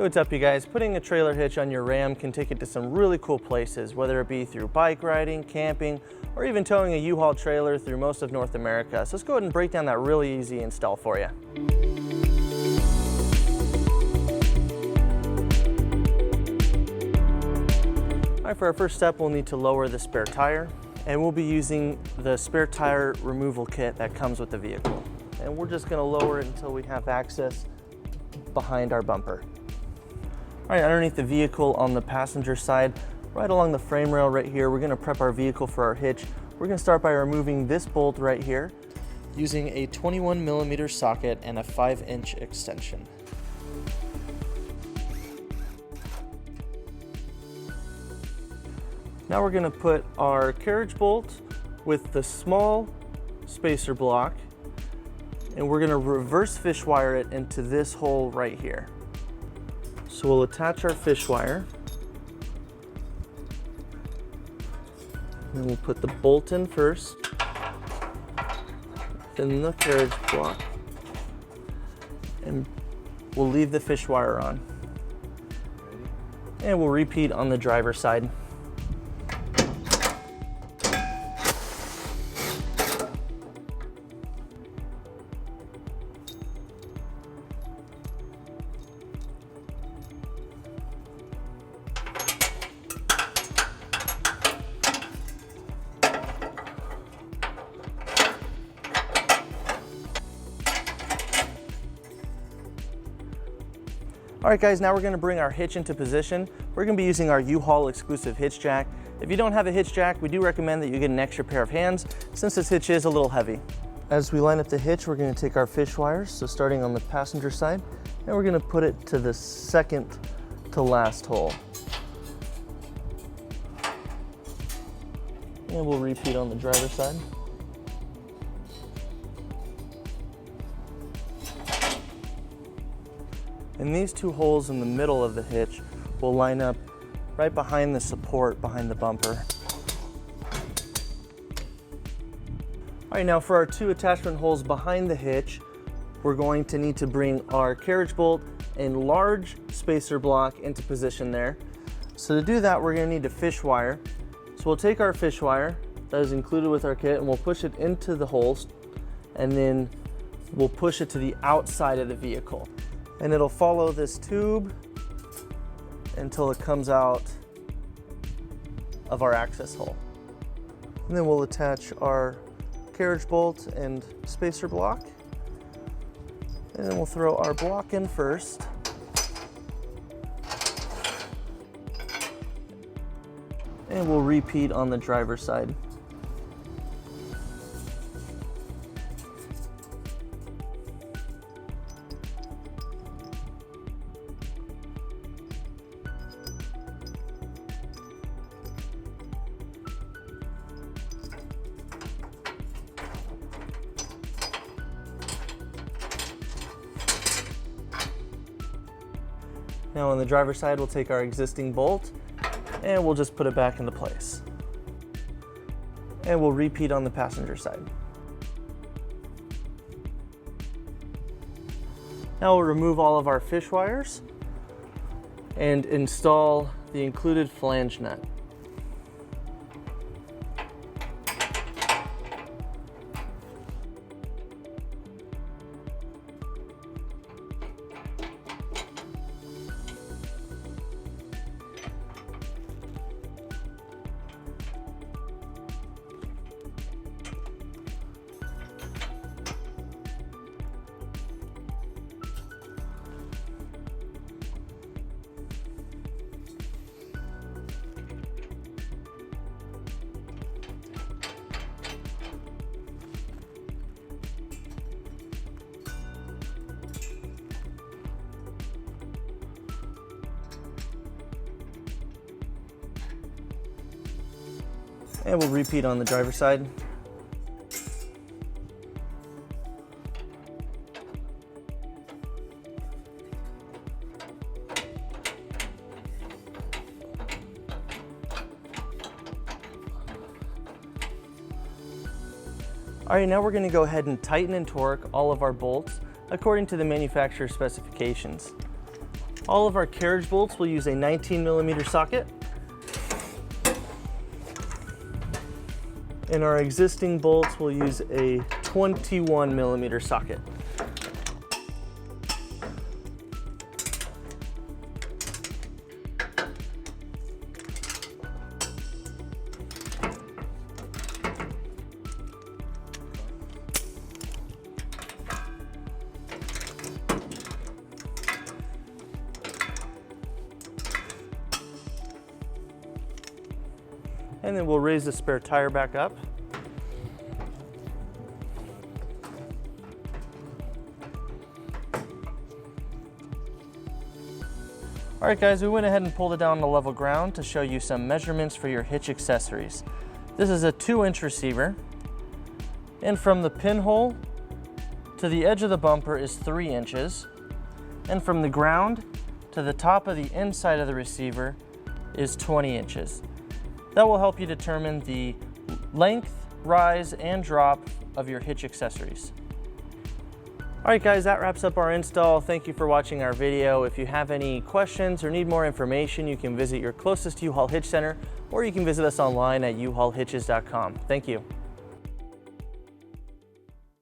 Hey, what's up you guys? Putting a trailer hitch on your Ram can take it to some really cool places, whether it be through bike riding, camping, or even towing a U-Haul trailer through most of North America. So let's go ahead and break down that really easy install for you. All right, for our first step, we'll need to lower the spare tire, and we'll be using the spare tire removal kit that comes with the vehicle. And we're just gonna lower it until we have access behind our bumper. All right, underneath the vehicle on the passenger side, right along the frame rail right here, we're gonna prep our vehicle for our hitch. We're gonna start by removing this bolt right here using a 21mm socket and a 5-inch extension. Now we're gonna put our carriage bolt with the small spacer block, and we're gonna reverse fish wire it into this hole right here. So we'll attach our fish wire, then we'll put the bolt in first, then the carriage block, and we'll leave the fish wire on. And we'll repeat on the driver's side. All right guys, now we're gonna bring our hitch into position. We're gonna be using our U-Haul exclusive hitch jack. If you don't have a hitch jack, we do recommend that you get an extra pair of hands since this hitch is a little heavy. As we line up the hitch, we're gonna take our fish wires, so starting on the passenger side, and we're gonna put it to the second to last hole. And we'll repeat on the driver's side. And these two holes in the middle of the hitch will line up right behind the support behind the bumper. All right, now for our two attachment holes behind the hitch, we're going to need to bring our carriage bolt and large spacer block into position there. So to do that, we're gonna need to fish wire. So we'll take our fish wire that is included with our kit and we'll push it into the holes, and then we'll push it to the outside of the vehicle. And it'll follow this tube until it comes out of our access hole. And then we'll attach our carriage bolt and spacer block. And then we'll throw our block in first. And we'll repeat on the driver's side. Now on the driver's side, we'll take our existing bolt and we'll just put it back into place. And we'll repeat on the passenger side. Now we'll remove all of our fish wires and install the included flange nut. And we'll repeat on the driver's side. All right, now we're going to go ahead and tighten and torque all of our bolts according to the manufacturer specifications. All of our carriage bolts will use a 19mm socket. And our existing bolts will use a 21mm socket. And then we'll raise the spare tire back up. All right guys, we went ahead and pulled it down to level ground to show you some measurements for your hitch accessories. This is a 2-inch receiver, and from the pinhole to the edge of the bumper is 3 inches, and from the ground to the top of the inside of the receiver is 20 inches. That will help you determine the length, rise, and drop of your hitch accessories. All right guys, that wraps up our install. Thank you for watching our video. If you have any questions or need more information, you can visit your closest U-Haul Hitch Center, or you can visit us online at uhaulhitches.com. Thank you.